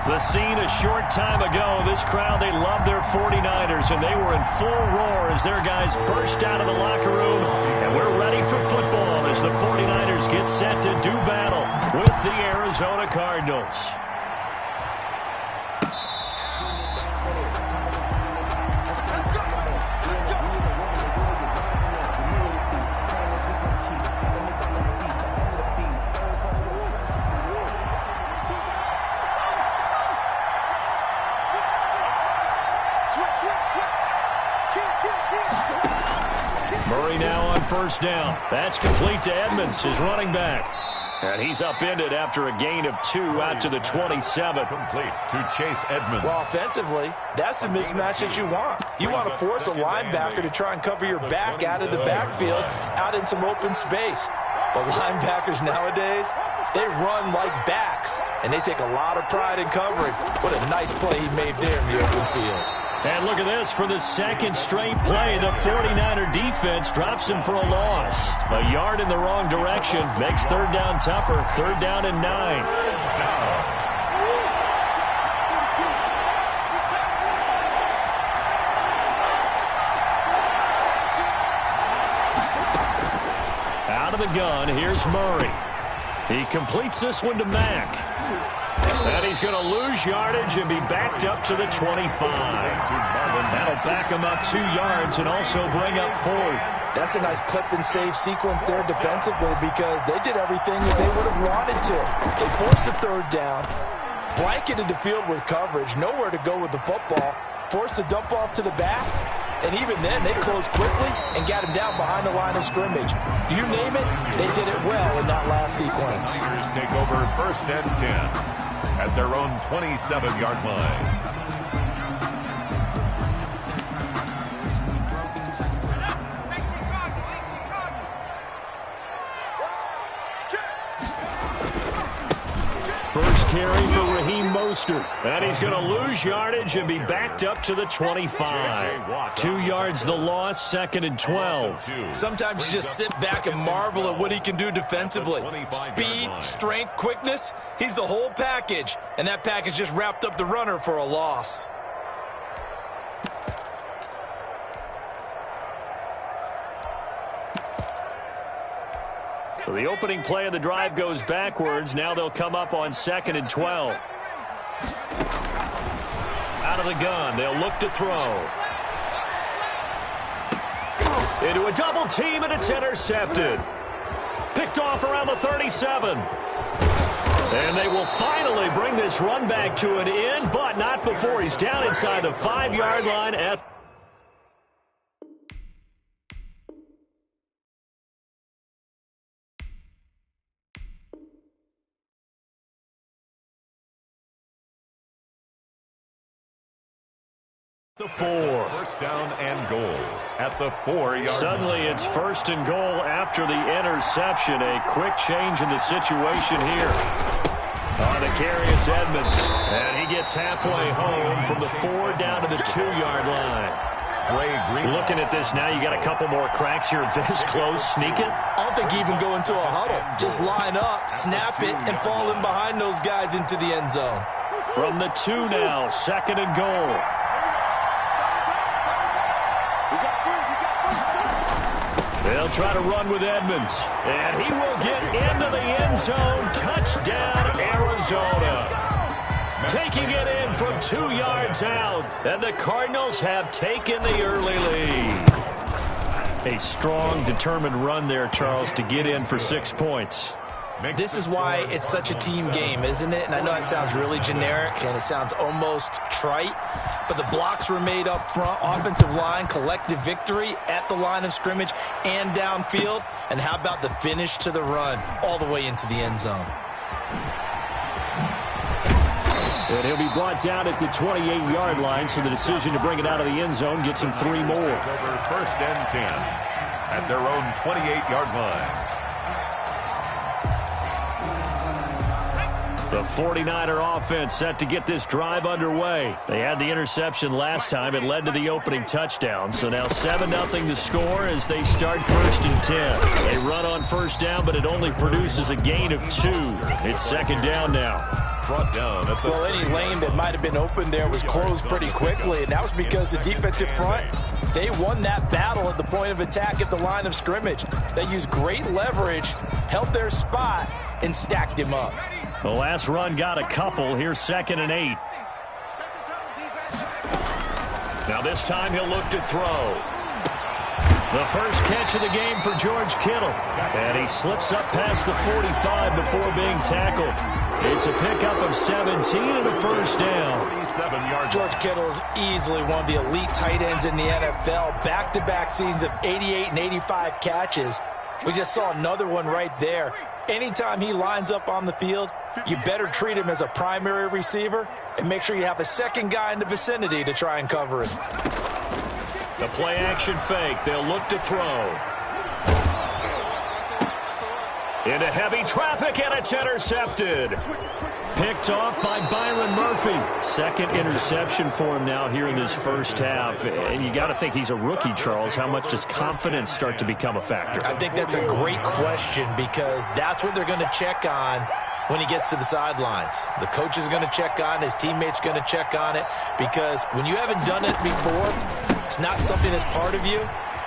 The scene a short time ago, this crowd, they love their 49ers, and they were in full roar as their guys burst out of the locker room. And we're ready for football as the 49ers get set to do battle with the Arizona Cardinals. Murray now on first down. That's complete to Edmonds, his running back. And he's upended after a gain of 2 out to the 27. Complete to Chase Edmonds. Well, offensively, that's the mismatch that you want. You want to force a linebacker to try and cover your back out of the backfield, out in some open space. The linebackers nowadays, they run like backs, and they take a lot of pride in covering. What a nice play he made there in the open field. And look at this. For the second straight play, the 49er defense drops him for a loss. A yard in the wrong direction makes third down tougher. Third down and 9. Out of the gun, here's Murray. He completes this one to Mack. And he's going to lose yardage and be backed up to the 25. That'll back him up 2 yards and also bring up 4th. That's a nice clip and save sequence there defensively because they did everything as they would have wanted to. They forced the third down, blanketed the field with coverage, nowhere to go with the football, forced the dump off to the back, and even then they closed quickly and got him down behind the line of scrimmage. You name it, they did it well in that last sequence. Raiders take over first and 10. At their own 27-yard line. First carry for Raheem Mostert. And he's going to lose yardage and be backed up to the 25. 2 yards the loss, second and 12. Sometimes you just sit back and marvel at what he can do defensively. Speed, strength, quickness, he's the whole package. And that package just wrapped up the runner for a loss. So the opening play of the drive goes backwards. Now they'll come up on second and 12. Out of the gun, they'll look to throw. Into a double team, and it's intercepted. Picked off around the 37. And they will finally bring this run back to an end, but not before he's down inside the 5-yard line at the 4. First down and goal at the 4-yard line. Suddenly it's first and goal after the interception. A quick change in the situation here. On the carry, it's Edmonds. And he gets halfway home from the 4 down to the 2-yard line. Looking at this now, you got a couple more cracks here. This close, sneak it. I don't think even go into a huddle. Just line up, snap it, and fall in behind those guys into the end zone. From the 2 now, second and goal. They'll try to run with Edmonds. And he will get into the end zone. Touchdown, Arizona. Taking it in from 2 yards out. And the Cardinals have taken the early lead. A strong, determined run there, Charles, to get in for 6 points. This is why it's such a team game, isn't it? And I know it sounds really generic and it sounds almost trite, but the blocks were made up front, offensive line, collective victory at the line of scrimmage and downfield. And how about the finish to the run all the way into the end zone? And he'll be brought down at the 28-yard line, so the decision to bring it out of the end zone gets him 3 more. Over first and 10 at their own 28-yard line. The 49er offense set to get this drive underway. They had the interception last time. It led to the opening touchdown. So now 7-0 to score as they start first and 10. They run on first down, but it only produces a gain of 2. It's second down now. brought down at the Well, any lane that might have been open there was closed pretty quickly, and that was because the defensive front, they won that battle at the point of attack at the line of scrimmage. They used great leverage, held their spot, and stacked him up. The last run got a couple. Here's 2nd and 8. Now this time he'll look to throw. The first catch of the game for George Kittle. And he slips up past the 45 before being tackled. It's a pickup of 17 and a first down. George Kittle is easily one of the elite tight ends in the NFL. Back-to-back seasons of 88 and 85 catches. We just saw another one right there. Anytime he lines up on the field, you better treat him as a primary receiver and make sure you have a second guy in the vicinity to try and cover him. The play-action fake. They'll look to throw. Into heavy traffic, and it's intercepted. Picked off by Byron Murphy. Second interception for him now here in this first half. And you got to think he's a rookie, Charles. How much does confidence start to become a factor? I think that's a great question because that's what they're going to check on when he gets to the sidelines. The coach is going to check on, his teammates going to check on it, because when you haven't done it before, it's not something that's part of you.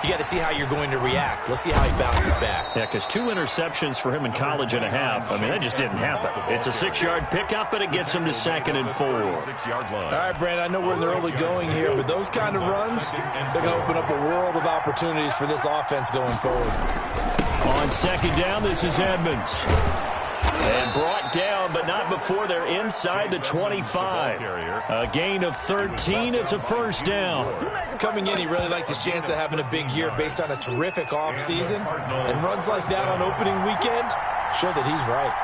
You got to see how you're going to react. Let's see how he bounces back. Yeah, because 2 interceptions for him in college and a half. I mean, that just didn't happen. It's a 6-yard pickup, but it gets him to 2nd and 4. All right, Brand, I know we're in the early going here, but those kind of runs, they're going to open up a world of opportunities for this offense going forward. On 2nd down, this is Edmonds. And brought down, but not before they're inside the 25. A gain of 13. It's a first down. Coming in, he really liked his chance of having a big year based on a terrific offseason. And runs like that on opening weekend show that he's right.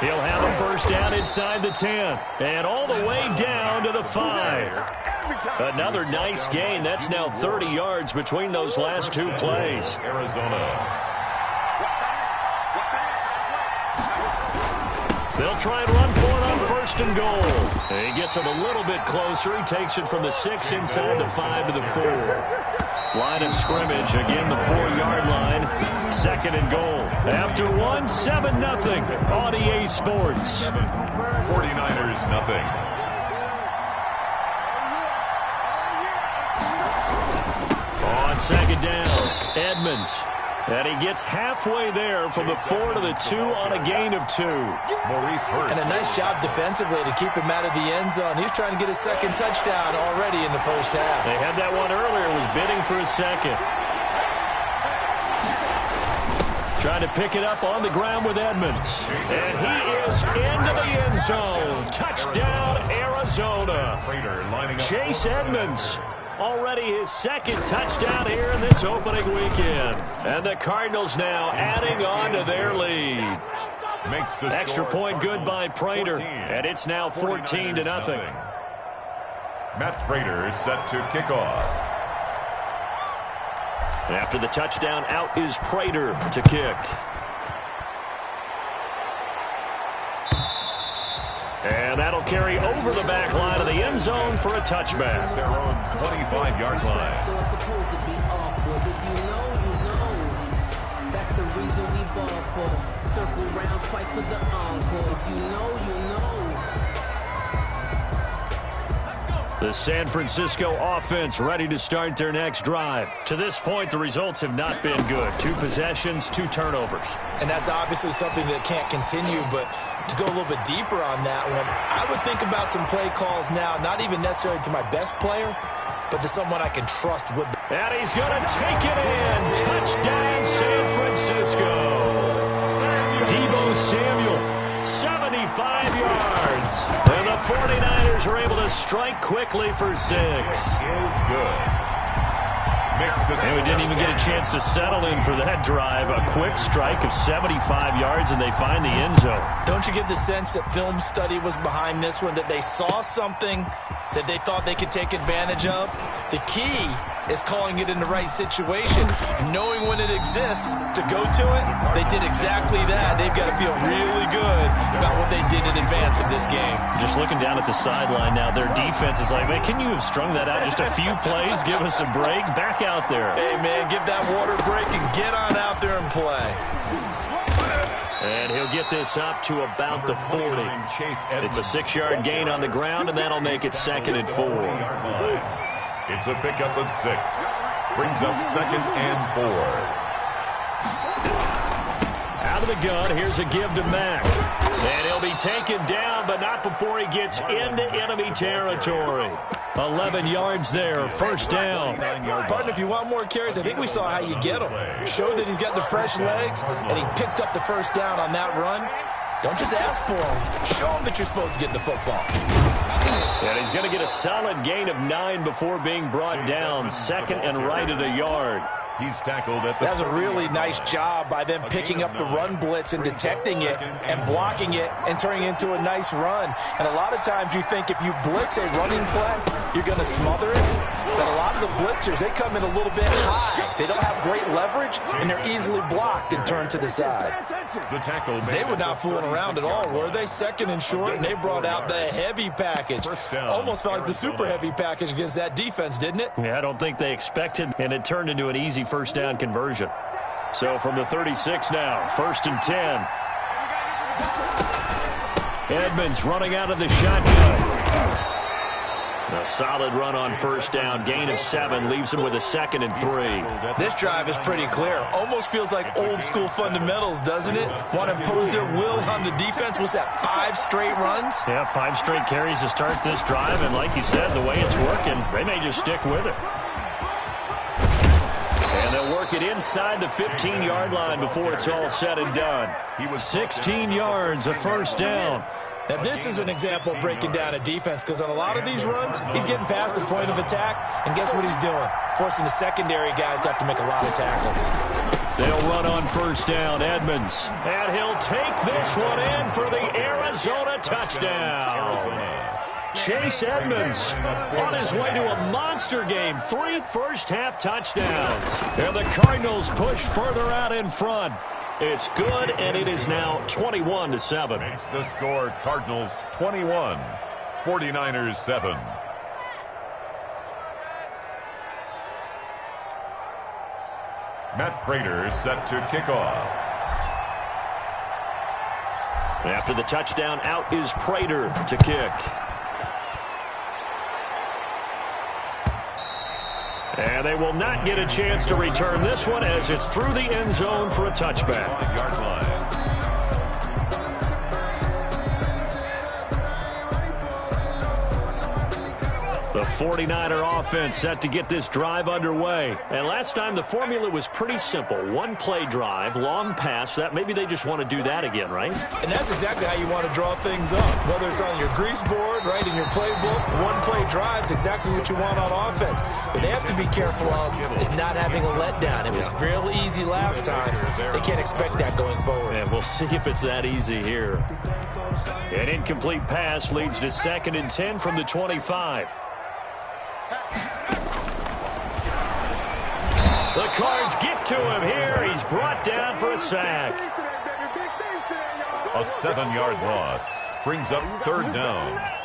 He'll have a first down inside the 10. And all the way down to the 5. Another nice gain. That's now 30 yards between those last 2 plays. Arizona. They'll try and run for it on 1st and goal. He gets it a little bit closer. He takes it from the 6 inside the 5 to the 4. Line of scrimmage, again the 4-yard line. 2nd and goal. After 1, 7-0 on EA Sports. 49ers nothing. On 2nd down, Edmonds. And he gets halfway there from the 4 to the 2 on a gain of 2. Maurice Hurst. And a nice job defensively to keep him out of the end zone. He's trying to get his 2nd touchdown already in the first half. They had that one earlier, was bidding for a 2nd. Trying to pick it up on the ground with Edmonds. And he is into the end zone. Touchdown, Arizona. Chase Edmonds. Already his 2nd touchdown here in this opening weekend. And the Cardinals now adding on to their lead. Makes the extra point good by Prater. And it's now 14-0. Matt Prater is set to kick off. After the touchdown, out is Prater to kick. And that'll carry over the back line of the end zone for a touchback. Their own 25-yard line. That's the reason we ball for. Circle round twice for the encore. If you know, you know. The San Francisco offense ready to start their next drive. To this point, the results have not been good. 2 possessions, 2 turnovers. And that's obviously something that can't continue, but to go a little bit deeper on that one, I would think about some play calls now, not even necessarily to my best player, but to someone I can trust with. And he's going to take it in. Touchdown, San Francisco. Deebo Samuel, 75 yards. And the 49ers are able to strike quickly for 6. Is good. And we didn't even get a chance to settle in for that drive. A quick strike of 75 yards, and they find the end zone. Don't you get the sense that film study was behind this one, that they saw something that they thought they could take advantage of? The key is calling it in the right situation, knowing when it exists to go to it. They did exactly that. They've got to feel really good about what they did in advance of this game. Just looking down at the sideline now, their defense is like, man, can you have strung that out just a few plays? Give us a break. Back out there. Hey, man, give that water break and get on out there and play. And he'll get this up to about the 40. It's a 6-yard gain on the ground, and that'll make it 2nd and 4. It's a pickup of 6. Brings up 2nd and 4. Out of the gun, here's a give to Mack. And he'll be taken down, but not before he gets into enemy territory. 11 yards there, 1st down. Partner, if you want more carries, I think we saw how you get him. Showed that he's got the fresh legs, and he picked up the 1st down on that run. Don't just ask for him. Show him that you're supposed to get the football. And he's going to get a solid gain of 9 before being brought down. 2nd and right at a yard. He's tackled at the... That's a really nice job by them picking up the run blitz and detecting it and blocking it and turning it into a nice run. And a lot of times you think if you blitz a running play, you're going to smother it. But a lot of the blitzers, they come in a little bit high. They don't have great leverage, and they're easily blocked and turned to the side. The tackle. They were not fooling around at all, were they? 2nd and short, and they brought out the heavy package. Almost felt like the super heavy package against that defense, didn't it? Yeah, I don't think they expected, and it turned into an easy 1st down conversion. So from the 36 now, 1st and 10. Edmonds running out of the shotgun. A solid run on 1st down. Gain of 7 leaves him with a 2nd and 3. This drive is pretty clear. Almost feels like old school fundamentals, doesn't it? Want to impose their will on the defense. What's that, 5 straight runs? Yeah, 5 straight carries to start this drive. And like you said, the way it's working, they may just stick with it. And they'll work it inside the 15-yard line before it's all said and done. He was 16 yards, a 1st down. Now, this is an example of breaking down a defense, because on a lot of these runs, he's getting past the point of attack, and guess what he's doing? Forcing the secondary guys to have to make a lot of tackles. They'll run on 1st down, Edmonds. And he'll take this one in for the Arizona touchdown. Chase Edmonds on his way to a monster game. 3 first-half touchdowns. And the Cardinals push further out in front. It's good, and it is now 21-7. Makes the score Cardinals 21, 49ers 7. Matt Prater set to kick off. After the touchdown, out is Prater to kick. And they will not get a chance to return this one as it's through the end zone for a touchback. 5-yard line. The 49er offense set to get this drive underway. And last time the formula was pretty simple. 1-play drive, long pass. That maybe they just want to do that again, right? And that's exactly how you want to draw things up. Whether it's on your grease board, right, in your playbook, 1-play drive's exactly what you want on offense. What they have to be careful of is not having a letdown. It was real easy last time. They can't expect that going forward. And we'll see if it's that easy here. An incomplete pass leads to 2nd and 10 from the 25. The Cards get to him here. He's brought down for a sack. A 7-yard loss brings up 3rd down.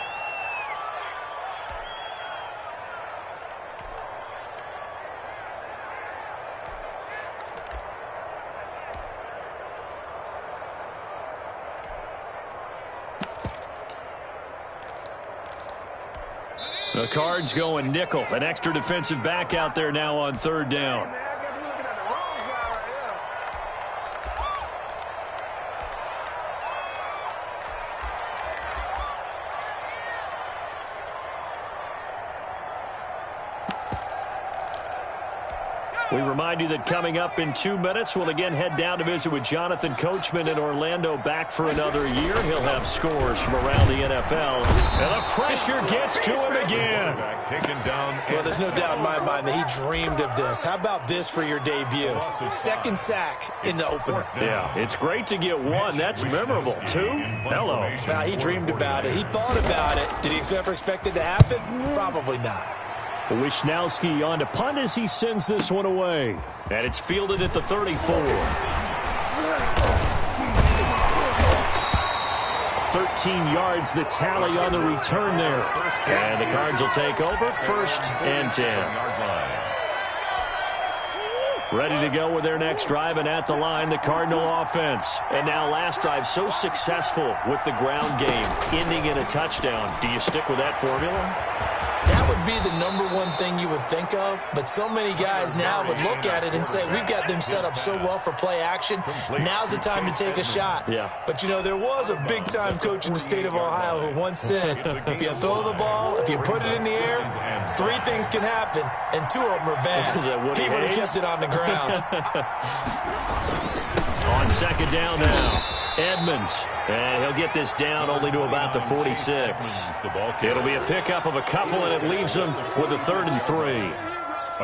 The Cards going nickel. An extra defensive back out there now on 3rd down. We remind you that coming up in 2 minutes, we'll again head down to visit with Jonathan Coachman in Orlando, back for another year. He'll have scores from around the NFL. And the pressure gets to him again. Taken down. Well, there's no doubt in my mind that he dreamed of this. How about this for your debut? 2nd sack in the opener. Yeah, it's great to get 1. That's memorable. 2? Hello. Now, he dreamed about it. He thought about it. Did he ever expect it to happen? Probably not. Wisnowski on to punt as he sends this one away. And it's fielded at the 34. 13 yards the tally on the return there. And the Cards will take over 1st and 10. Ready to go with their next drive, and at the line, the Cardinal offense. And now last drive so successful with the ground game, ending in a touchdown. Do you stick with that formula? That would be the #1 thing you would think of, but so many guys now would look at it and say, we've got them set up so well for play action, now's the time to take a shot. Yeah. But, you know, there was a big-time coach in the state of Ohio who once said, if you throw the ball, if you put it in the air, 3 things can happen, and 2 of them are bad. He would have kept it on the ground. On second down now, Edmonds. And he'll get this down only to about the 46. It'll be a pickup of a couple, and it leaves him with a 3rd and 3.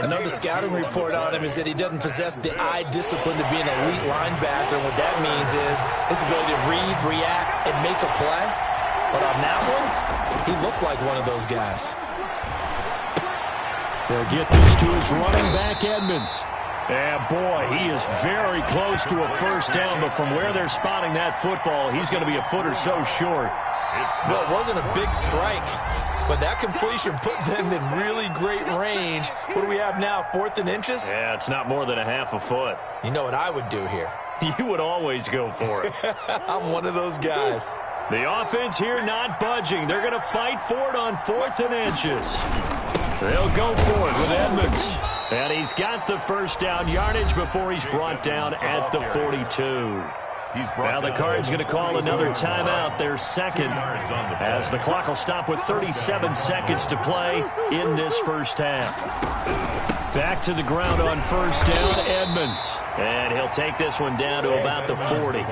Another scouting report on him is that he doesn't possess the eye discipline to be an elite linebacker, and what that means is his ability to read, react, and make a play. But on that one, he looked like one of those guys. They'll get this to his running back, Edmonds. And, boy, he is very close to a first down, but from where they're spotting that football, he's going to be a foot or so short. Well, it wasn't a big strike, but that completion put them in really great range. What do we have now, 4th and inches? Yeah, it's not more than a half a foot. You know what I would do here? You would always go for it. I'm one of those guys. The offense here not budging. They're going to fight for it on 4th and inches. They'll go for it with Edmonds. And he's got the first down yardage before he's brought down at the 42. Now the Cards going to call another timeout, their second, as the clock will stop with 37 seconds to play in this first half. Back to the ground on first down, Edmonds. And he'll take this one down to about the 40.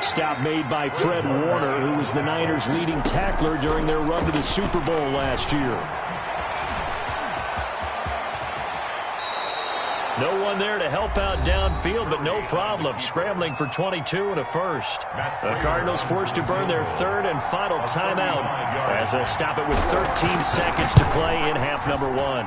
Stop made by Fred Warner, who was the Niners' leading tackler during their run to the Super Bowl last year. No one there to help out downfield, but no problem. Scrambling for 22 and a first. The Cardinals forced to burn their 3rd and final timeout as they'll stop it with 13 seconds to play in half number 1.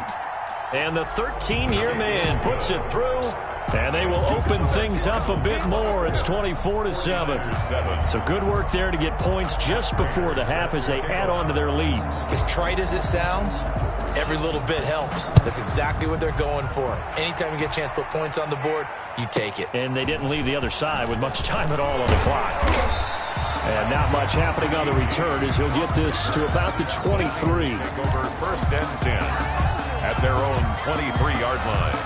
And the 13-year man puts it through, and they will open things up a bit more. It's 24-7. So good work there to get points just before the half as they add on to their lead. As trite as it sounds, every little bit helps. That's exactly what they're going for. Anytime you get a chance to put points on the board, you take it. And they didn't leave the other side with much time at all on the clock. And not much happening on the return as he'll get this to about the 23. Over 1st and 10 at their own 23-yard line.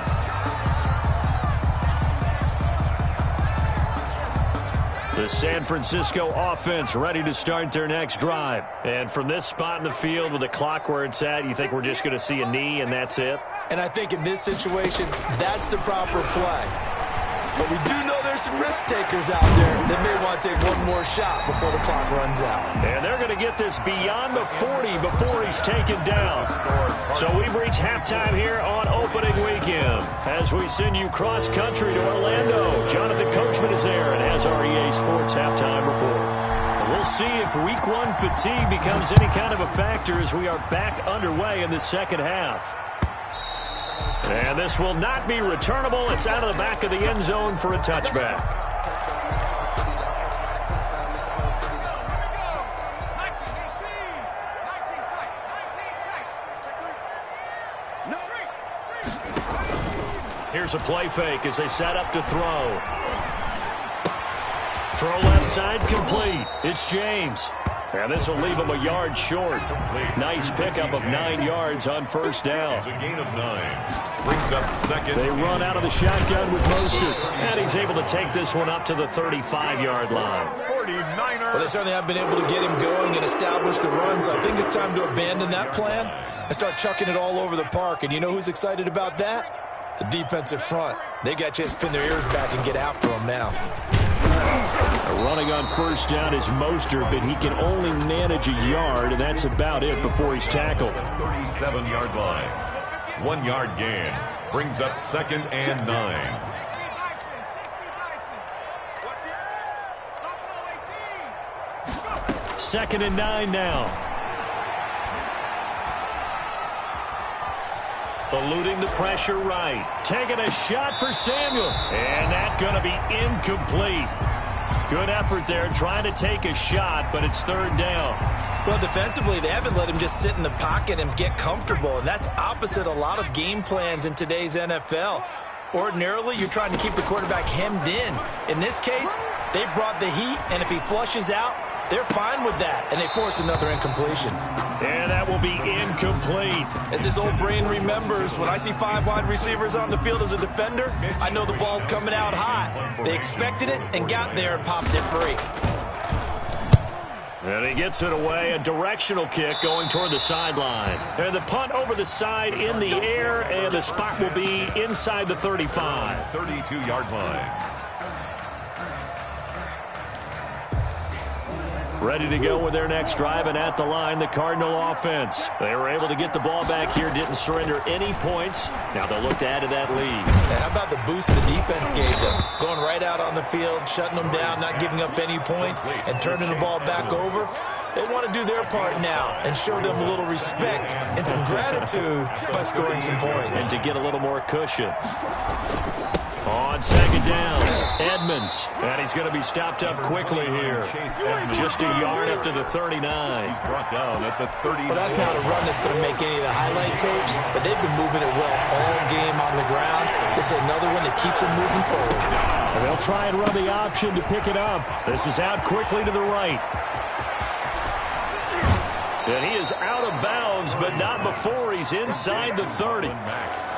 The San Francisco offense ready to start their next drive. And from this spot in the field with the clock where it's at, you think we're just going to see a knee and that's it? And I think in this situation, that's the proper play. But we do know there's some risk takers out there that may want to take one more shot before the clock runs out. And they're going to get this beyond the 40 before he's taken down. So we've reached halftime here on opening weekend. As we send you cross-country to Orlando, Jonathan Coachman is there and has our EA Sports halftime report. We'll see if Week 1 fatigue becomes any kind of a factor as we are back underway in the second half. And this will not be returnable. It's out of the back of the end zone for a touchback. Here's a play fake as they set up to throw. Throw left side complete. It's James. And this will leave him a yard short. Nice pickup of 9 yards on first down. It's a gain of 9. Brings up second. They run out of the shotgun with Mostert. And he's able to take this one up to the 35-yard line. 49ers. Well, they certainly have been able to get him going and establish the run, so I think it's time to abandon that plan and start chucking it all over the park. And you know who's excited about that? The defensive front. They got a chance to pin their ears back and get after him now. Running on first down is Mostert, but he can only manage a yard, and that's about it before he's tackled. 37-yard line. 1 yard gain. Brings up second and 9. Second and 9 now. Eluding the pressure right. Taking a shot for Samuel. And that's going to be incomplete. Good effort there trying to take a shot, but it's third down. Well, defensively, they haven't let him just sit in the pocket and get comfortable, and that's opposite a lot of game plans in today's NFL. Ordinarily, you're trying to keep the quarterback hemmed in. In this case, they brought the heat, and if he flushes out, they're fine with that, and they force another incompletion. And that will be incomplete. As his old brain remembers, when I see 5 wide receivers on the field as a defender, I know the ball's coming out hot. They expected it and got there and popped it free. And he gets it away, a directional kick going toward the sideline. And the punt over the side in the air, and the spot will be inside the 35. 32-yard line. Ready to go with their next drive, and at the line, the Cardinal offense. They were able to get the ball back here, didn't surrender any points. Now they'll look to add to that lead. And how about the boost the defense gave them? Going right out on the field, shutting them down, not giving up any points, and turning the ball back over. They want to do their part now and show them a little respect and some gratitude by scoring some points. And to get a little more cushion. On second down, Edmonds. And he's going to be stopped up quickly here. Just a yard up to the 39. He's brought down at the 39. Well, that's not a run that's going to make any of the highlight tapes, but they've been moving it well all game on the ground. This is another one that keeps them moving forward. And they'll try and run the option to pick it up. This is out quickly to the right. And he is out of bounds, but not before he's inside the 30.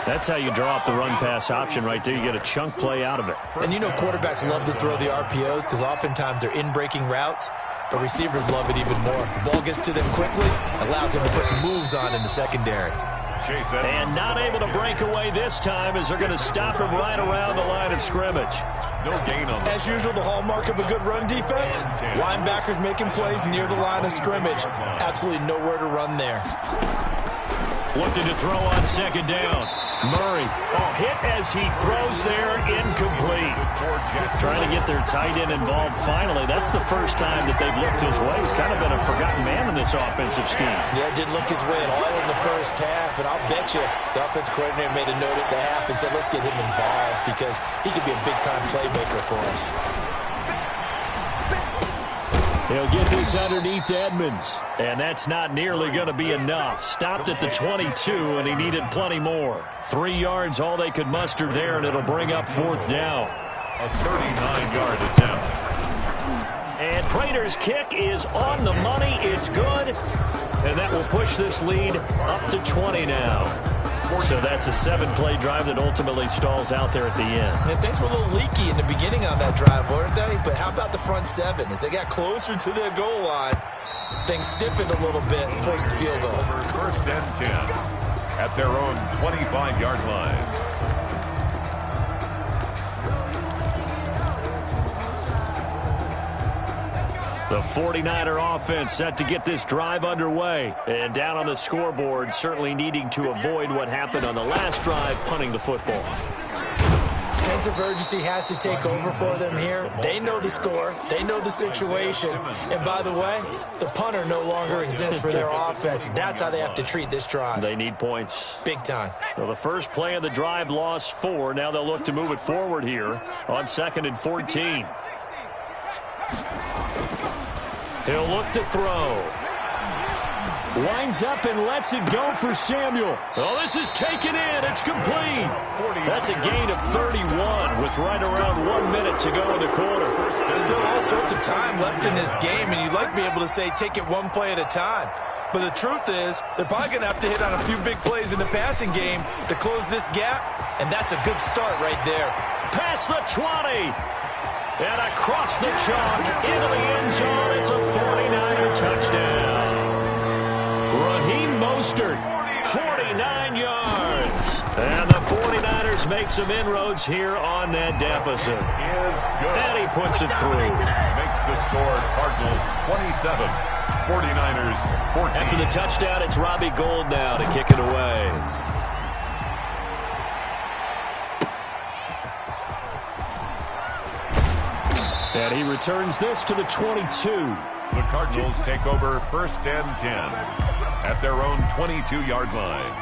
That's how you draw up the run-pass option right there. You get a chunk play out of it. And you know quarterbacks love to throw the RPOs because oftentimes they're in-breaking routes, but receivers love it even more. The ball gets to them quickly, allows them to put some moves on in the secondary. And not able to break away this time as they're going to stop him right around the line of scrimmage. No gain on that. As usual, the hallmark of a good run defense, linebackers making plays near the line of scrimmage. Absolutely nowhere to run there. Looking to throw on second down. Murray, hit as he throws there, incomplete. Trying to get their tight end involved finally. That's the first time that they've looked his way. He's kind of been a forgotten man in this offensive scheme. Yeah, didn't look his way at all in the first half, and I'll bet you the offense coordinator made a note at the half and said, let's get him involved because he could be a big-time playmaker for us. He'll get this underneath to Edmonds, and that's not nearly going to be enough. Stopped at the 22, and he needed plenty more. 3 yards, all they could muster there, and it'll bring up fourth down. A 39-yard attempt. And Prater's kick is on the money. It's good, and that will push this lead up to 20 now. So that's a 7-play drive that ultimately stalls out there at the end. And things were a little leaky in the beginning on that drive, weren't they? But how about the front 7? As they got closer to their goal line, things stiffened a little bit and forced the field goal. Over 1st and 10 at their own 25-yard line. The 49er offense set to get this drive underway. And down on the scoreboard, certainly needing to avoid what happened on the last drive, punting the football. Sense of urgency has to take over for them here. They know the score. They know the situation. And by the way, the punter no longer exists for their offense. That's how they have to treat this drive. They need points. Big time. So the first play of the drive lost 4. Now they'll look to move it forward here on 2nd and 14. He'll look to throw. Winds up and lets it go for Samuel. Oh, this is taken in. It's complete. That's a gain of 31 with right around 1 minute to go in the quarter. Still all sorts of time left in this game, and you'd like to be able to say take it one play at a time. But the truth is, they're probably going to have to hit on a few big plays in the passing game to close this gap, and that's a good start right there. Past the 20. And across the chalk into the end zone. It's a 49er touchdown. Raheem Mostert, 49 yards. And the 49ers make some inroads here on that deficit. And he puts it through. Makes the score Cardinals 27, 49ers 14. After the touchdown, it's Robbie Gould now to kick it away. And he returns this to the 22. The Cardinals take over 1st and 10 at their own 22-yard line.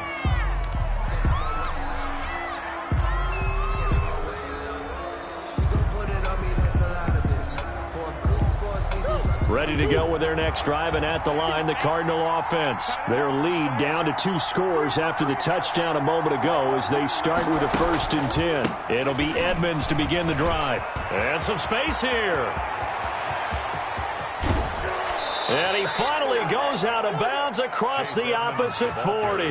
Ready to go with their next drive, and at the line, the Cardinal offense. Their lead down to 2 scores after the touchdown a moment ago as they start with a 1st and 10. It'll be Edmonds to begin the drive. And some space here. And he finally goes out of bounds across the opposite 40.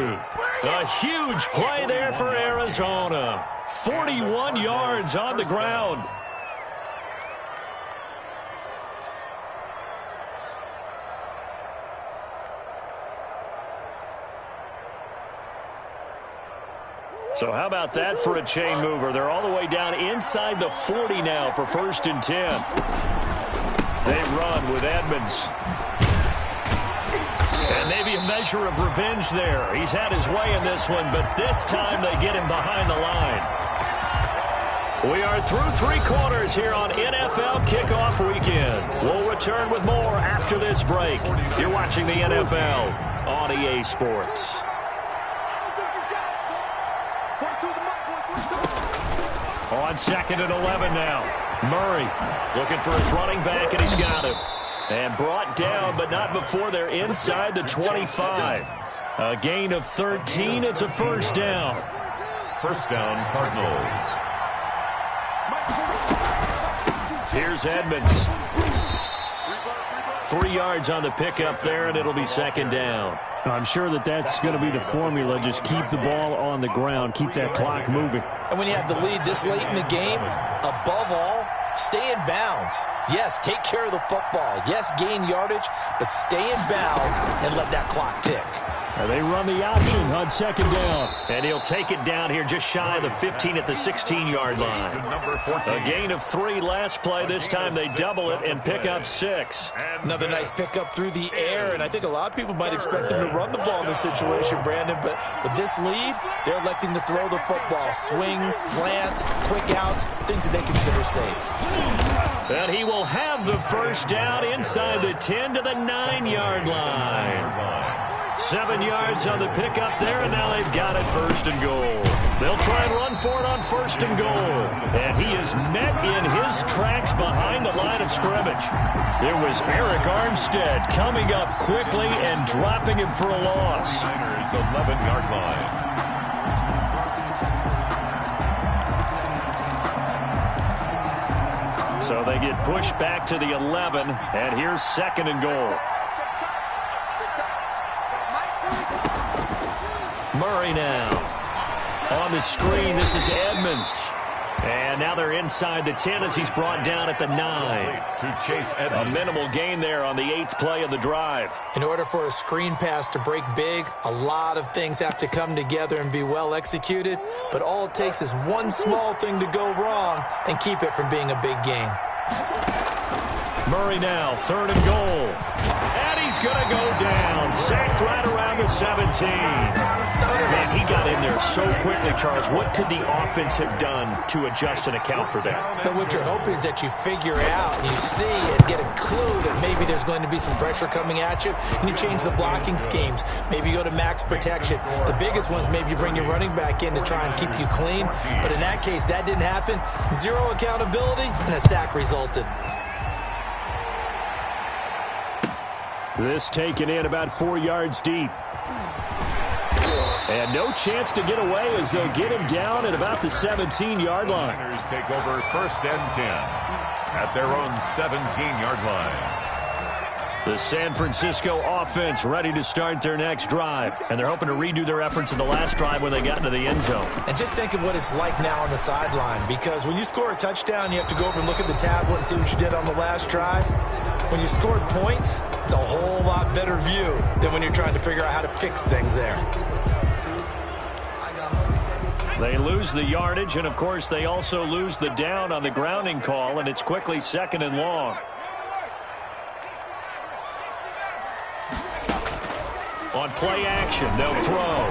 A huge play there for Arizona. 41 yards on the ground. So how about that for a chain mover? They're all the way down inside the 40 now for 1st and 10. They run with Edmonds. And maybe a measure of revenge there. He's had his way in this one, but this time they get him behind the line. We are through 3 quarters here on NFL Kickoff Weekend. We'll return with more after this break. You're watching the NFL on EA Sports. On 2nd and 11 now. Murray looking for his running back, and he's got him. And brought down, but not before they're inside the 25. A gain of 13. It's a 1st down. 1st down, Cardinals. Here's Edmonds. 3 yards on the pickup there, and it'll be 2nd down. I'm sure that's going to be the formula. Just keep the ball on the ground. Keep that clock moving. And when you have the lead this late in the game, above all, stay in bounds. Yes, take care of the football. Yes, gain yardage, but stay in bounds and let that clock tick. And they run the option on 2nd down. And he'll take it down here just shy of the 15 at the 16-yard line. A gain of 3 last play. This time they double it and pick up 6. Another nice pickup through the air, and I think a lot of people might expect them to run the ball in this situation, Brandon, but with this lead, they're electing to throw the football. Swings, slants, quick outs, things that they consider safe. And he will have the 1st down inside the 10 to the 9-yard line. 7 yards on the pickup there, and now they've got it 1st and goal. They'll try and run for it on 1st and goal. And he is met in his tracks behind the line of scrimmage. It was Eric Armstead coming up quickly and dropping him for a loss. Niners 11-yard line. So they get pushed back to the 11, and here's 2nd and goal. Murray now. On the screen, this is Edmonds. And now they're inside the 10 as he's brought down at the 9. To chase Edmonds. A minimal gain there on the 8th play of the drive. In order for a screen pass to break big, a lot of things have to come together and be well executed. But all it takes is one small thing to go wrong and keep it from being a big gain. Murray now, 3rd and goal. And he's going to go down. Sacked right around the 17. Man, he got in there so quickly, Charles. What could the offense have done to adjust and account for that? But what you're hoping is that you figure out and you see and get a clue that maybe there's going to be some pressure coming at you, and you change the blocking schemes. Maybe you go to max protection. The biggest ones, maybe you bring your running back in to try and keep you clean. But in that case, that didn't happen. 0 accountability, and a sack resulted. This taken in about 4 yards deep. And no chance to get away as they'll get him down at about the 17-yard line. Niners take over 1st and 10 at their own 17-yard line. The San Francisco offense ready to start their next drive. And they're hoping to redo their efforts in the last drive when they got into the end zone. And just think of what it's like now on the sideline, because when you score a touchdown, you have to go over and look at the tablet and see what you did on the last drive. When you scored points, it's a whole lot better view than when you're trying to figure out how to fix things there. They lose the yardage, and of course they also lose the down on the grounding call, and it's quickly 2nd and long. On play action, they'll throw.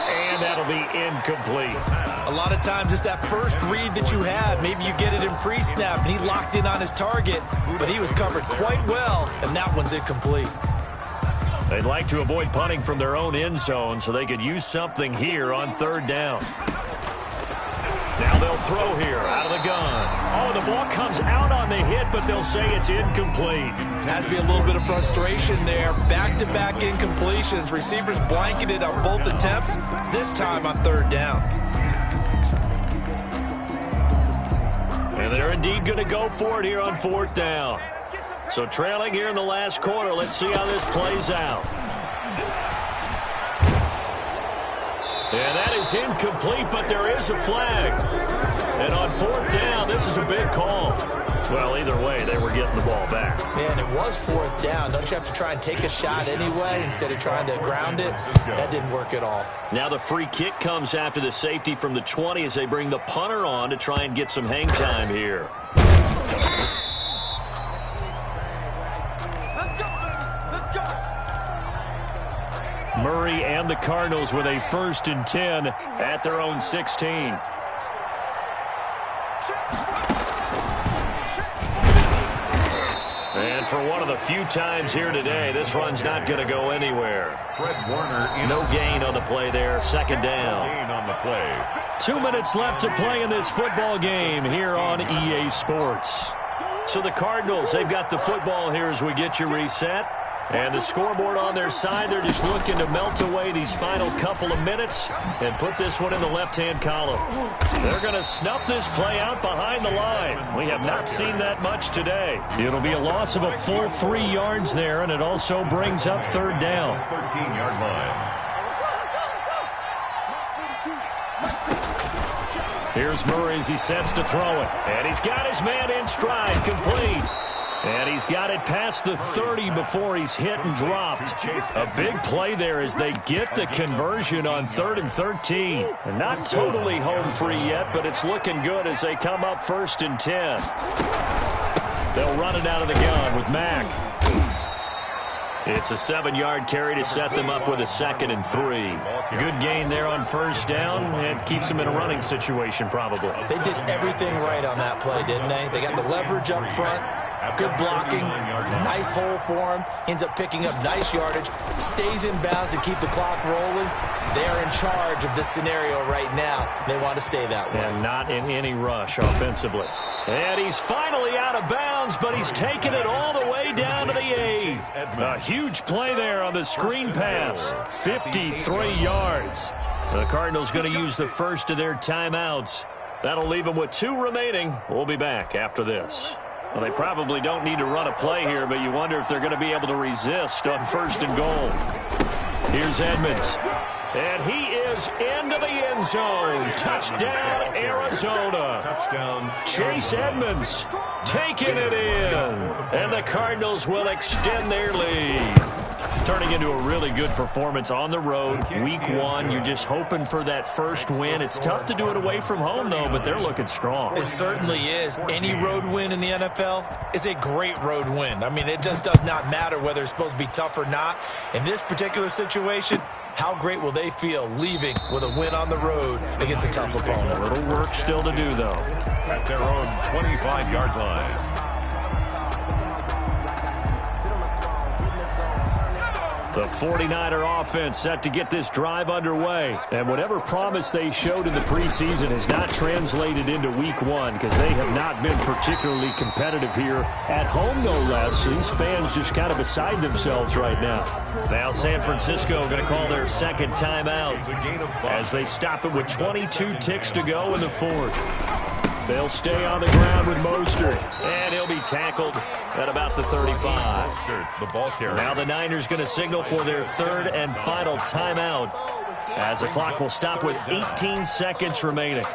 And that'll be incomplete. A lot of times it's that first read that you have. Maybe you get it in pre-snap, and he locked in on his target, but he was covered quite well, and that one's incomplete. They'd like to avoid punting from their own end zone so they could use something here on 3rd down. Now they'll throw here out of the gun. Oh, the the ball comes out on the hit, but they'll say it's incomplete. Has to be a little bit of frustration there. Back-to-back incompletions. Receivers blanketed on both attempts, this time on third down. And they're indeed going to go for it here on fourth down. So trailing here in the last quarter. Let's see how this plays out. And that is incomplete, but there is a flag. And on fourth down, this is a big call. Well, either way, they were getting the ball back. Yeah, and it was fourth down. Don't you have to try and take a shot anyway instead of trying to ground it? That didn't work at all. Now the free kick comes after the safety from the 20 as they bring the punter on to try and get some hang time here. Murray and the Cardinals with a 1st and 10 at their own 16. And for one of the few times here today, this run's not going to go anywhere. Fred Warner. No gain on the play there. 2nd down. Gain on the play. 2 minutes left to play in this football game here on EA Sports. So the Cardinals, they've got the football here as we get you reset. And the scoreboard on their side, they're just looking to melt away these final couple of minutes and put this one in the left-hand column. They're going to snuff this play out behind the line. We have not seen that much today. It'll be a loss of a full 3 yards there, and it also brings up 3rd down. 13-yard line. Here's Murray as he sets to throw it. And he's got his man in stride, complete. And he's got it past the 30 before he's hit and dropped. A big play there as they get the conversion on 3rd and 13. And not totally home free yet, but it's looking good as they come up 1st and 10. They'll run it out of the gun with Mack. It's a 7-yard carry to set them up with a 2nd and 3. Good gain there on 1st down, and keeps them in a running situation probably. They did everything right on that play, didn't they? They got the leverage up front. Good blocking, nice hole for him, ends up picking up nice yardage, stays in bounds to keep the clock rolling. They're in charge of this scenario right now. They want to stay that way. And not in any rush offensively. And he's finally out of bounds, but he's taken it all the way down to the 8. A huge play there on the screen pass. 53 yards. The Cardinals going to use the first of their timeouts. That'll leave them with 2 remaining. We'll be back after this. Well, they probably don't need to run a play here, but you wonder if they're going to be able to resist on 1st and goal. Here's Edmonds. And he is into the end zone. Touchdown, Arizona. Touchdown. Chase Edmonds taking it in. And the Cardinals will extend their lead. Turning into a really good performance on the road. Week 1, you're just hoping for that first win. It's tough to do it away from home, though, but they're looking strong. It certainly is. Any road win in the NFL is a great road win. I mean, it just does not matter whether it's supposed to be tough or not. In this particular situation, how great will they feel leaving with a win on the road against a tough opponent? A little work still to do, though. At their own 25-yard line. The 49er offense set to get this drive underway. And whatever promise they showed in the preseason has not translated into week 1 because they have not been particularly competitive here at home, no less. These fans just kind of beside themselves right now. Now San Francisco going to call their 2nd timeout as they stop it with 22 ticks to go in the 4th. They'll stay on the ground with Mostert, and he'll be tackled at about the 35. The ball carrier. Now the Niners going to signal for their 3rd and final timeout as the clock will stop with 18 seconds remaining.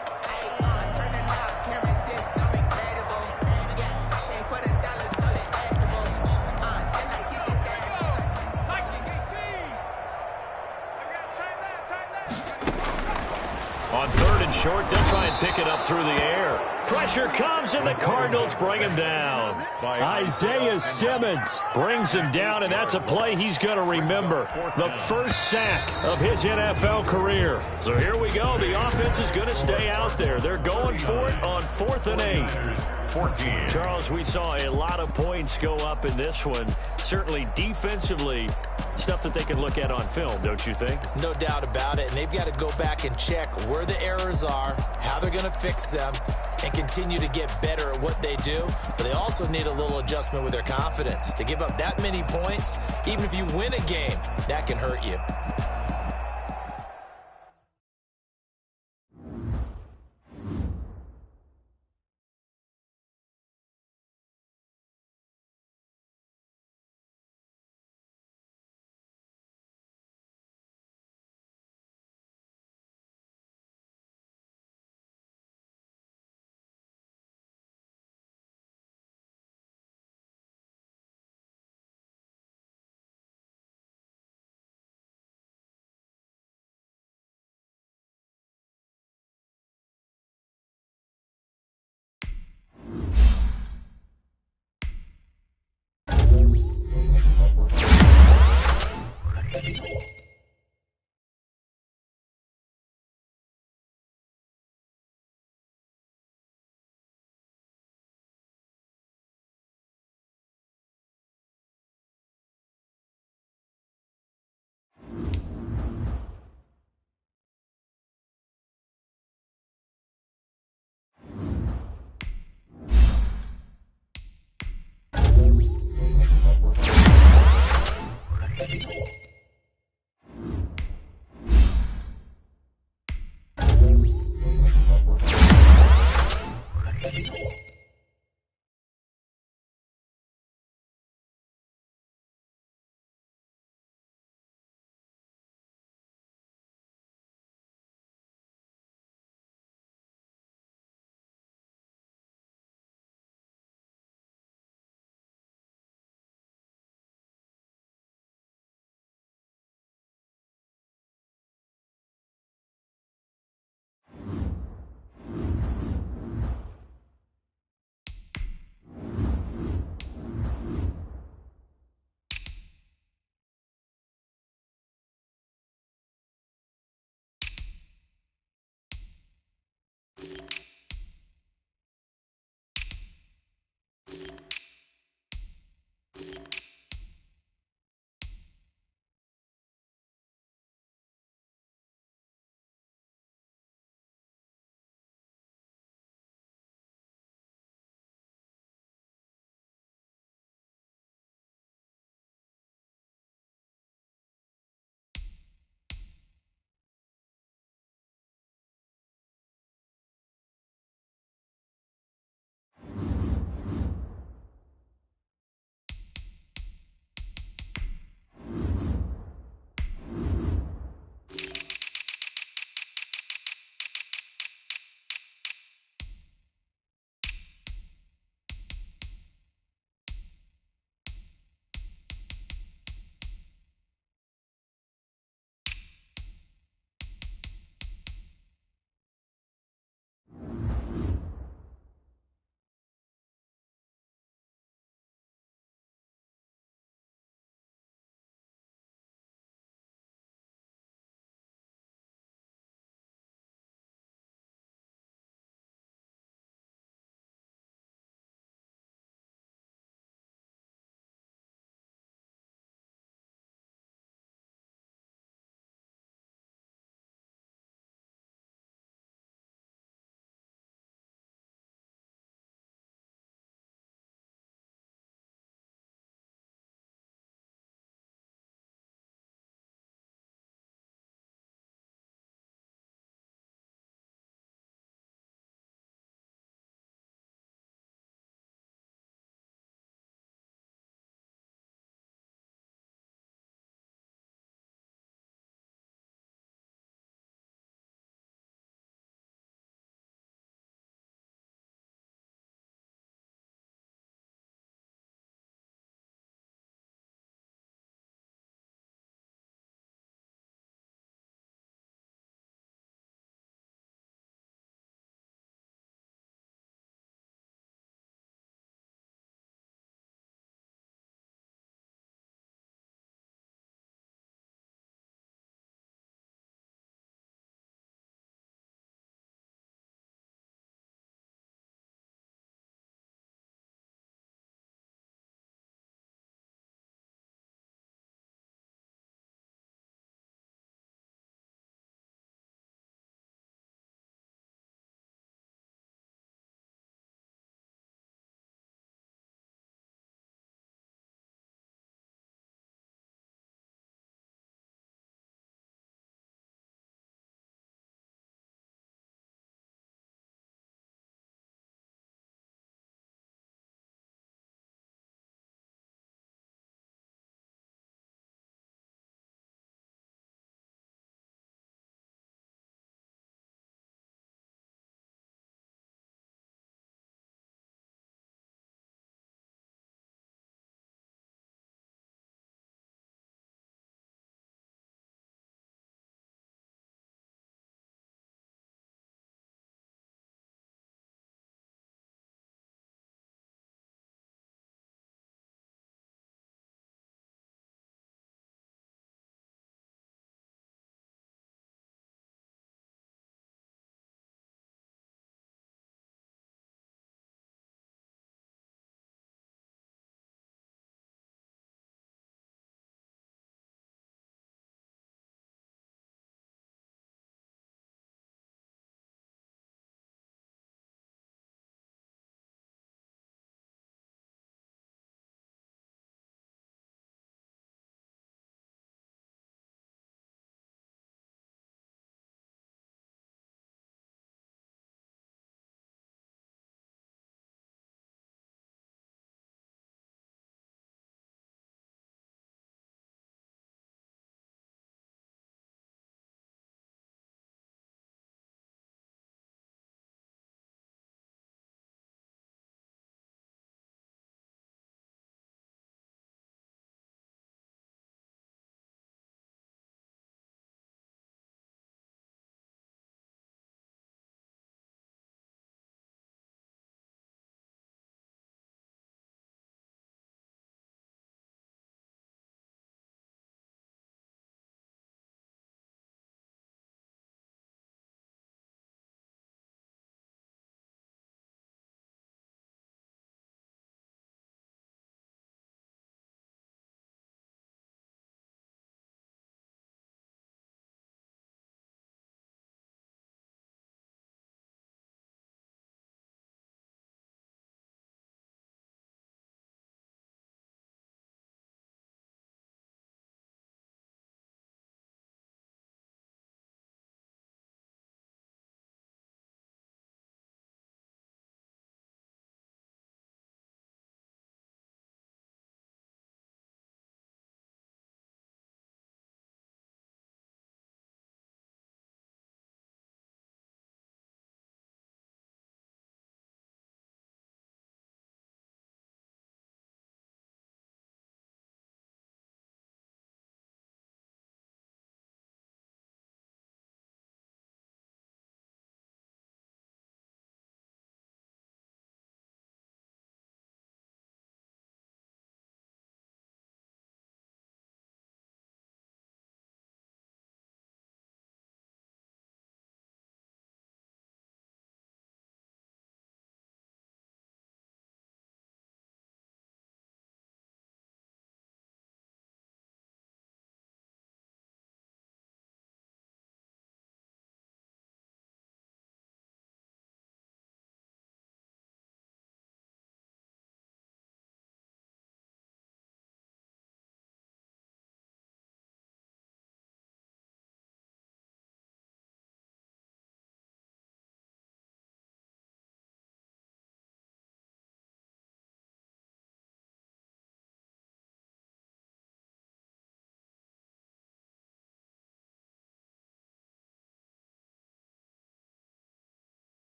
On 3rd and short, they'll try and pick it up through the air. Pressure comes, and the Cardinals bring him down. Isaiah Simmons brings him down, and that's a play he's going to remember. The first sack of his NFL career. So here we go. The offense is going to stay out there. They're going for it on 4th and 8. 14. Charles, we saw a lot of points go up in this one. Certainly defensively, stuff that they can look at on film, don't you think? No doubt about it. And they've got to go back and check where the errors are, how they're going to fix them, and continue to get better at what they do, but they also need a little adjustment with their confidence. To give up that many points, even if you win a game, that can hurt you.